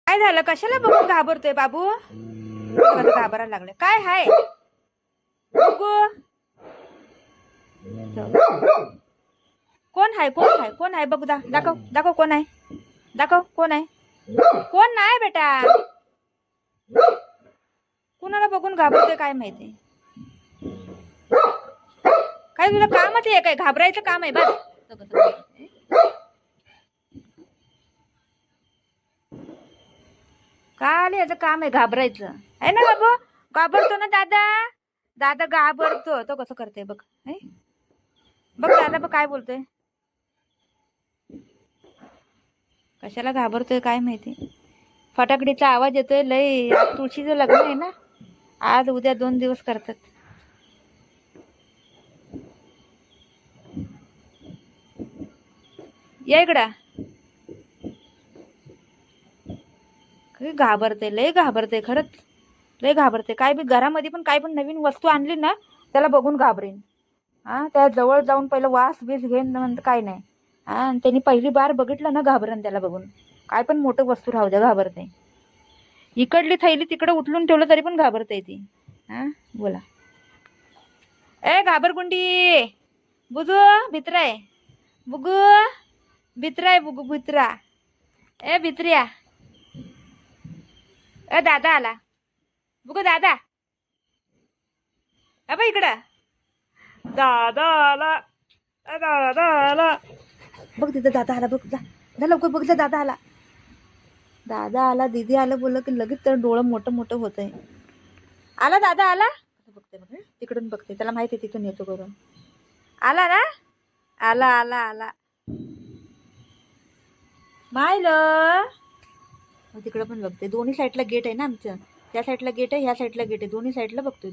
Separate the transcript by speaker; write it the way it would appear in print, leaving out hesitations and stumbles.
Speaker 1: काय झालं? कशाला बघून घाबरतोय बाबू? कसं घाबरायला लागले? काय हाय बघू? कोण आहे? कोण आहे? कोण आहे? बघू दाखव दाखव कोण आहे? दाखव कोण आहे? कोण नाही बेटा. कुणाला बघून घाबरतोय काय माहिती? काय तुला कामच आहे? काय घाबरायचं काम आहे बस. काय याचं काम आहे घाबरायचं आहे ना बाबू? घाबरतो ना दादा. दादा घाबरतो. तो कसं करते बघ. बघ दादा बघ काय बोलतोय. कशाला घाबरतोय काय माहिती. फटाकडीचा आवाज येतोय लय. आज तुळशीचं लग्न आहे ना. आज उद्या 2 दिवस करतात. या इकडं. घाबरते लय घाबरते खरंच. लय घाबरते. काय बी घरामध्ये पण काय पण नवीन वस्तू आणली ना त्याला बघून घाबरेन. त्या जवळ जाऊन पहिलं वास बीस घेईन म्हणत काय नाही. आणि त्यांनी पहिली बार बघितलं ना घाबरन त्याला बघून. काय पण मोठं वस्तू राहू द्या घाबरते. इकडली थैली तिकडे उचलून ठेवलं तरी पण घाबरते ती. बोला. ए घाबरगुंडी. बुजू भित्राय. बुगू भित्राय. बुगू भित्रा. ए भित्र्या. ए दादा आला. बुगू दादा. अबा इकडं. दादा आला. दादा आला. बघ तिथं दादा आला. बघ जा लवकर बघ जा दादा आला. दादा आला. दीदी आलं बोललं की लगेच तर डोळं मोठं मोठं होतंय. आला दादा आला. बघते बघ तिकडून बघते. त्याला माहिती आहे तिथून येतो करून. आला ना. आला आला आला. मायलं. तिकडं पण बघते. दोन्ही साईडला गेट आहे ना आमचं. त्या साईडला गेट आहे ह्या साईडला गेट आहे. दोन्ही साईडला बघतोय.